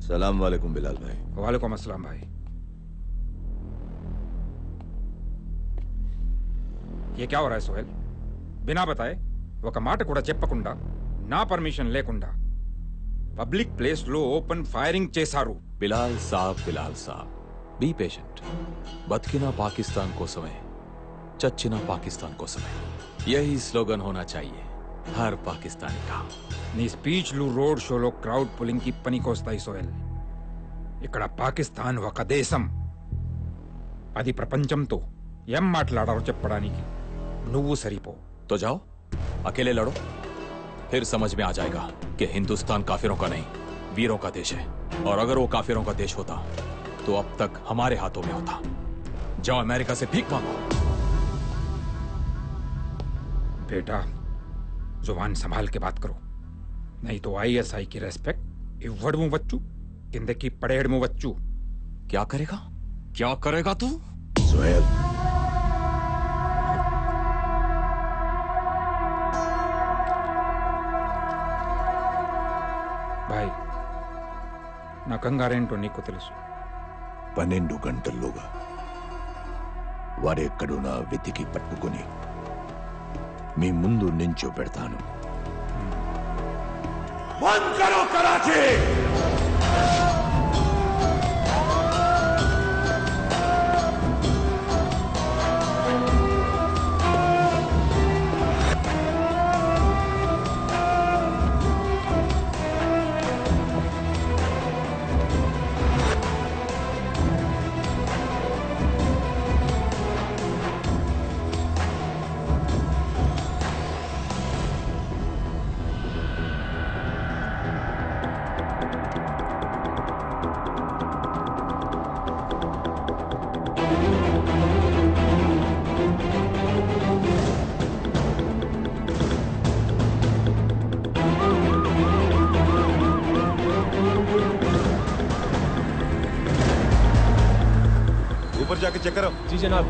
सलाम वालेकुम बिलाल भाई। वालेकुम अस्सलाम भाई। ये क्या हो रहा है सोहेल? बिना बताए ఒక మాట కూడా చెప్పకుండా నా పర్మిషన్ లేకుండా పబ్లిక్ ప్లేస్ లో ఓపెన్ ఫైరింగ్ చేశారు. బిలాల్ సాబ్ బీ పేషెంట్. బతికినా పాకిస్తాన్ కోసమే, చచ్చినా పాకిస్తాన్ కోసమే. యహీ స్లోగన్ హోనా చాహియే హర్ పాకిస్తానీ కా. నీ స్పీచ్లు రోడ్ షోలో క్రౌడ్ పుల్లింగ్ కి పనికొస్తాయి సోహెల్. ఇక్కడ పాకిస్తాన్ ఒక దేశం. అది ప్రపంచంతో ఏం మాట్లాడారో చెప్పడానికి నువ్వు సరిపో. तो जाओ अकेले लड़ो, फिर समझ में आ जाएगा कि हिंदुस्तान काफिरों का नहीं वीरों का देश है. और अगर वो काफिरों का देश होता तो अब तक हमारे हाथों में होता. जाओ अमेरिका से भीख मांगो. बेटा जुबान संभाल के बात करो, नहीं तो ISI की रेस्पेक्ट इव्वडमु वच्चू किंदकी पड़ेडमु वच्चू. क्या करेगा तू? सोहेल भाई నా కంగారేంటో నీకు తెలుసు. 12 గంటల్లోగా వారెక్కడున్నా వెతికి పట్టుకుని మీ ముందు నించో పెడతాను. బంద్ కరో కరాచీ. ऊपर जाके चेक करो. जी जनाब.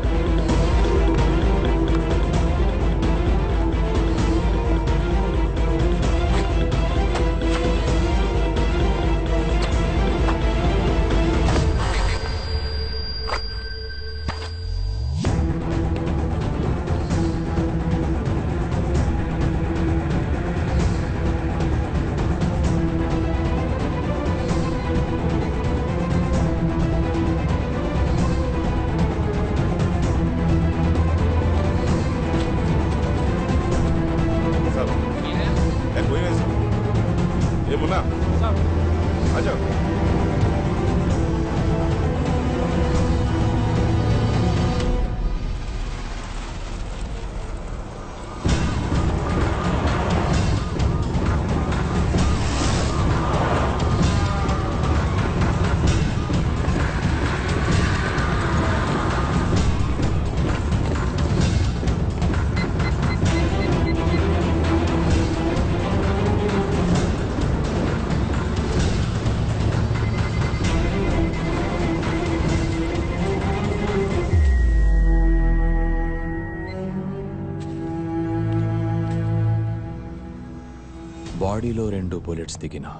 బాడీలో 2 బుల్లెట్స్ దిగినా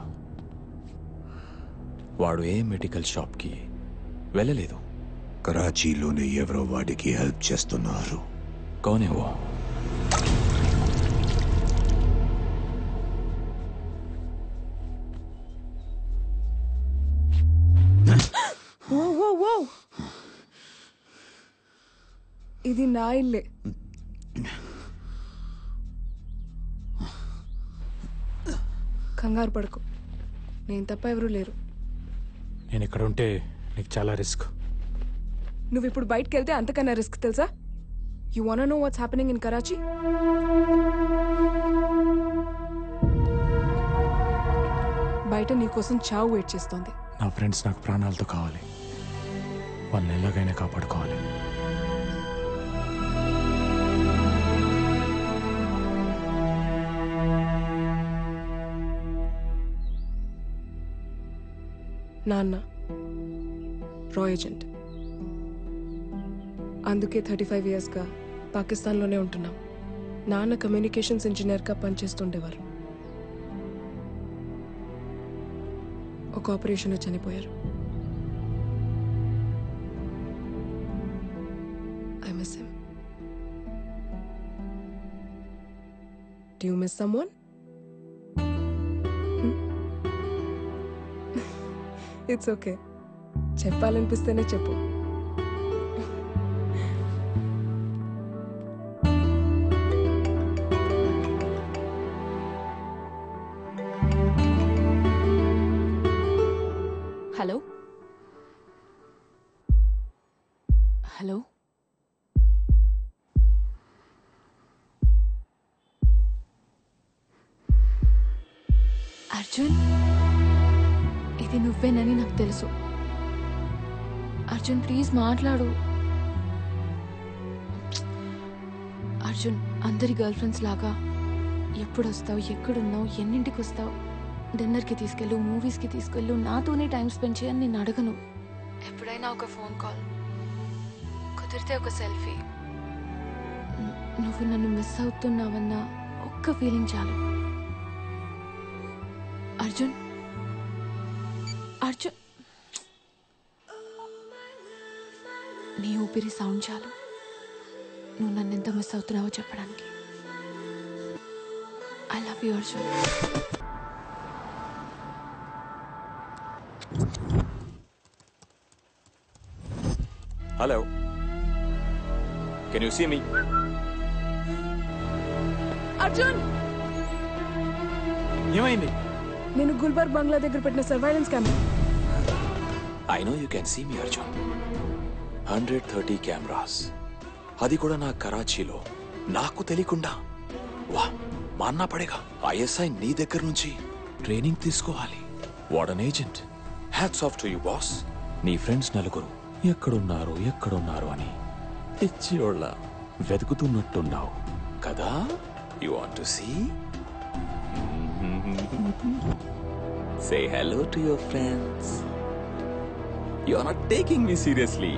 వాడు ఏ మెడికల్ షాప్కి వెళ్ళలేదు. కరాచీలోనే ఎవరో వాడికి హెల్ప్ చేస్తున్నారు. కౌనే వో? ఇది నా ఇల్లే. కంగారు పడుకో, నేను తప్ప ఎవరూ లేరు. నేను ఇక్కడ ఉంటే నీకు చాలా రిస్క్. నువ్వు ఇప్పుడు బయటకు వెళ్తే అంతకన్నా రిస్క్ తెలుసా? You want to know what's happening in Karachi? బయట నీ కోసం చావు వెయిట్ చేస్తోంది. నా ఫ్రెండ్స్ నాకు ప్రాణాలతో కావాలి, వాళ్ళని ఎలాగైనా కాపాడుకోవాలి. నాన్న రా ఏజెంట్, అందుకే 35 ఇయర్స్గా పాకిస్తాన్లోనే ఉంటున్నాం. నాన్న కమ్యూనికేషన్స్ ఇంజనీర్గా పనిచేస్తుండేవారు. ఒక ఆపరేషన్లో చనిపోయారు. I miss him. Do you miss someone? It's okay. చెప్పాలనిపిస్తేనే చెప్పు. హలో హలో అర్జున్, ఇది నువ్వేనని నాకు తెలుసు. అర్జున్ ప్లీజ్ మాట్లాడు. అర్జున్, అందరి గర్ల్ ఫ్రెండ్స్ లాగా ఎప్పుడు వస్తావు, ఎక్కడున్నావు, ఎన్నింటికి వస్తావు, డిన్నర్కి తీసుకెళ్ళు, మూవీస్కి తీసుకెళ్ళు, నాతోనే టైం స్పెండ్ చేయని నేను అడగను. ఎప్పుడైనా ఒక ఫోన్ కాల్, కుదిరితే ఒక సెల్ఫీ. నువ్వు నన్ను మిస్ అవుతున్నావన్న ఒక్క ఫీలింగ్ చాలు. అర్జున్, అర్జున్, నీ ఊపిరి సౌండ్ చాలు నువ్వు నన్ను ఎంత మిస్ అవుతున్నావో చెప్పడానికి. I love you Arjun. Hello. Can you see me? Arjun, ఏమైంది? నేను గుల్బర్గ్ బంగ్లా దగ్గర పెట్టిన surveillance camera. I know you can see me, Arjun. 130 cameras. అది కూడా నా కరాచీలో, నాకు తెలియకుండా. వా, మాన్నా పడేగా. ISI నీ దగ్గర నుంచి ట్రైనింగ్ తీసుకోవాలి. What an agent. Hats off to you boss. నీ ఫ్రెండ్స్ నలుగురు ఎక్కడున్నారు అని పిచ్చియోళ్ళ వెతుకుతున్నట్టున్నావు కదా. You want to see? Say hello to your friends. You are not taking me seriously.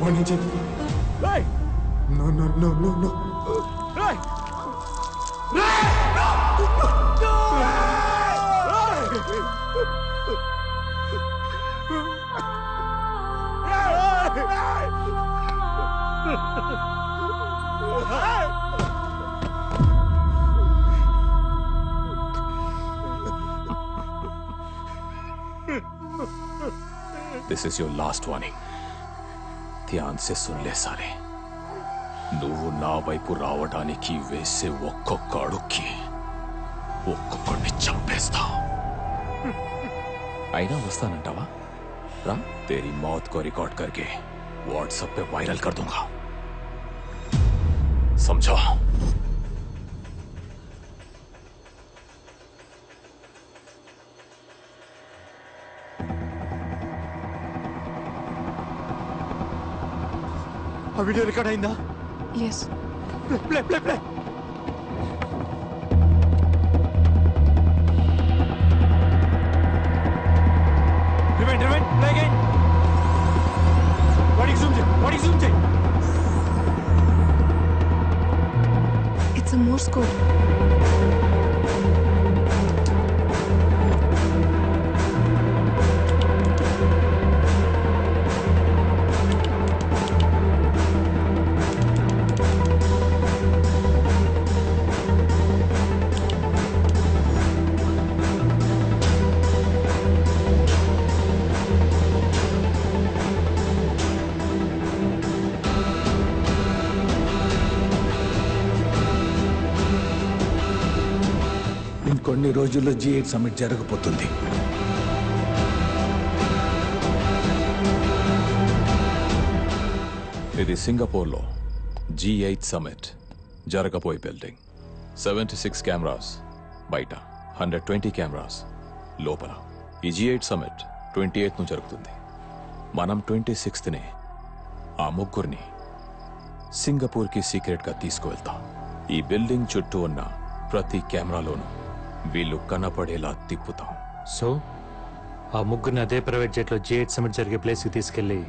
వాడిని చేద్దాం. No, no, no, no, no. This is your last warning. Dhyan సే సున్ లే సాలే. నువ్వు నా వైపు రావడానికి వేసే ఒక్కొక్క అడుక్కి ఒక్కొక్కడిని చంపేస్తా. అయినా వస్తానంటావా? రా, तेरी मौत को रिकॉर्ड करके व्हाट्सएप पे वायरल कर दूंगा. समझा? ఆ వీడియో రికార్డ్ అయిందా? Yes. Play play play. Rewind play again. వాడికి జూమ్ చేయి. It's a Morse code. ఇంకొన్ని రోజుల్లో G8 సమిట్ జరగబోతుంది. ఇది సింగపూర్లో G8 సమిట్ జరగబోయే బిల్డింగ్. 76 కెమెరాస్ బయట, 120 కెమెరాస్ లోపల. ఈ G8 సమిట్ 28ను జరుగుతుంది. మనం 26నే ఆ ముగ్గురిని సింగపూర్కి సీక్రెట్గా తీసుకువెళ్తాం. ఈ బిల్డింగ్ చుట్టూ ఉన్న ప్రతి కెమెరాలోనూ వీళ్ళు కనపడేలా తిప్పుతాం. సో ఆ ముగ్గురిని అదే ప్రైవేట్ జెట్లో G8 సమిట్ జరిగే ప్లేస్కి తీసుకెళ్ళి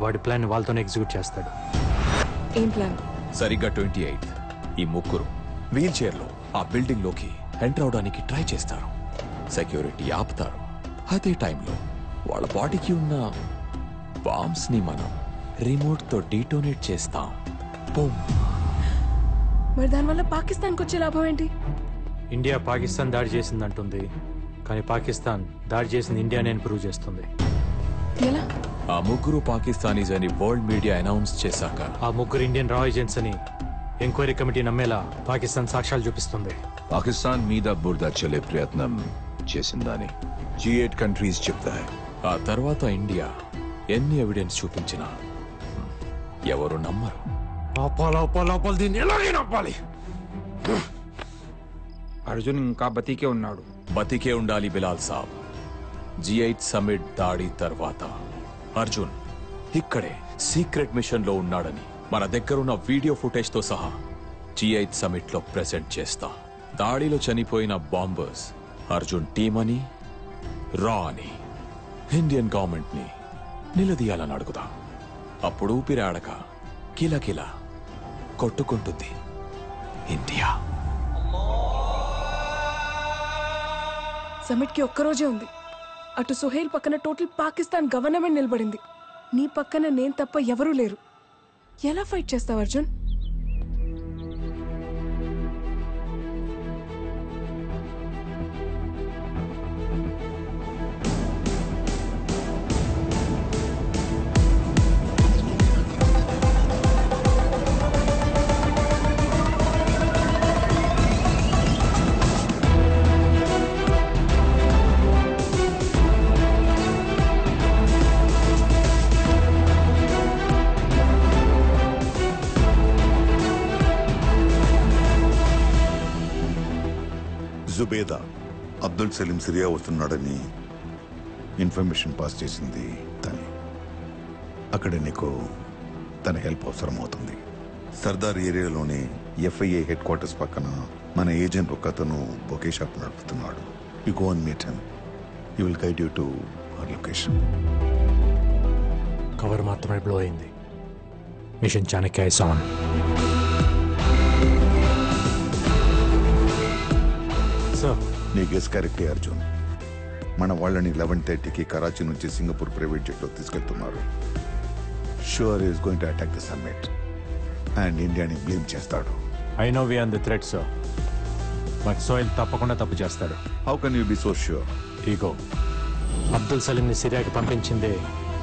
వాడి ప్లాన్ వాళ్ళతోనే ఎగ్జిక్యూట్ చేస్తాడు. ఏం ప్లాన్? సరిగ్గా 28 ఈ ముగ్గురు వీల్ చైర్లో ఆ బిల్డింగ్ లోకి ఎంటర్ అవడానికి ట్రై చేస్తారు. సెక్యూరిటీ ఆపుతారు. అదే టైంలో వాళ్ళ బాడీకి ఉన్న బాంబ్స్ ని మనం రిమోట్ తో డీటోనేట్ చేస్తాం. బూమ్. మరి దానివల్ల పాకిస్తాన్కి వచ్చే లాభం ఏంటి? ఇండియా పాకిస్తాన్ దాడి చేసిందంటుంది, కానీ పాకిస్తాన్ దాడి చేసింది ఇండియానే అని ప్రూవ్ చేస్తుంది. ఎలా? ఆ ముగ్గురు పాకిస్తానీస్ అని వరల్డ్ మీడియా అనౌన్స్ చేశాక ఆ ముగ్గురు ఇండియన్ రా ఏజెంట్స్ అని ఎంక్వైరీ కమిటీ నమ్మేలా పాకిస్తాన్ సాక్ష్యాలు చూపిస్తుంది. పాకిస్తాన్ మీద బురద చల్లే ప్రయత్నం చేసిందని G8 కంట్రీస్ చెప్తాయి. ఆ తర్వాత ఇండియా ఎన్ని ఎవిడెన్స్ చూపించినా ఎవరు నమ్మరు. దీన్ని ఎలాగైనా ఆపాలి. అర్జున్ ఇంకా బతికే ఉన్నాడు. బతికే ఉండాలి బిలాల్ సాబ్. G8 సమిట్ దాడి తర్వాత అర్జున్ ఇక్కడే సీక్రెట్ మిషన్ లో ఉన్నాడని మన దగ్గరున్న వీడియో ఫుటేజ్ తో సహా G8 సమిట్ లో ప్రెజెంట్ చేస్తా. దాడిలో చనిపోయిన బాంబర్స్ అర్జున్ టీమ్ అని, రా అని ఇండియన్ గవర్నమెంట్ ని నిలదీయాలని అడుగుదా. అప్పుడు ఊపిరాడక కిలకిల కొట్టుకుంటుంది ఇండియా. సమిట్ కి ఒక్కరోజే ఉంది. అటు సుహేల్ పక్కన టోటల్ పాకిస్తాన్ గవర్నమెంట్ నిలబడింది. నీ పక్కన నేను తప్ప ఎవరూ లేరు. ఎలా ఫైట్ చేస్తావు అర్జున్? జుబేదా అబ్దుల్ సలీం సిరియా వస్తున్నాడని ఇన్ఫర్మేషన్ పాస్ చేసింది తనే. అక్కడ నీకు తన హెల్ప్ అవసరం అవుతుంది. సర్దార్ ఏరియాలోనే FIA హెడ్ క్వార్టర్స్ పక్కన మన ఏజెంట్ ఒక అతను బొకే షాప్ నడుపుతున్నాడు. You go and meet him. He will guide you to our location. Cover మాత్రమే బ్లో అయింది. Mission Chanakya is on. Sir, నీ గెస్ కరెక్టే అర్జున్. మన వాళ్ళని 11:30కి కరాచీ నుంచి సింగపూర్ ప్రైవేట్ జెట్లో తీసుకెళ్తున్నారు. Sure is going to attack the summit and ఇండియాని బ్లేమ్ చేస్తాడు. I know we are the threat sir, but Sohail తప్పకుండా తప్పు చేస్తాడు. How can you be so sure? Ego. Abdul సలీంని సిరియాకి పంపించిందే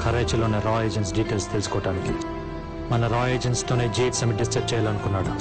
కరాచీలోని రా ఏజెంట్స్ డీటెయిల్స్ తెలుసుకోవటానికి. మన రా ఏజెంట్స్తోనే G8 సమిట్ డిస్టర్బ్ చేయాలనుకున్నాడు.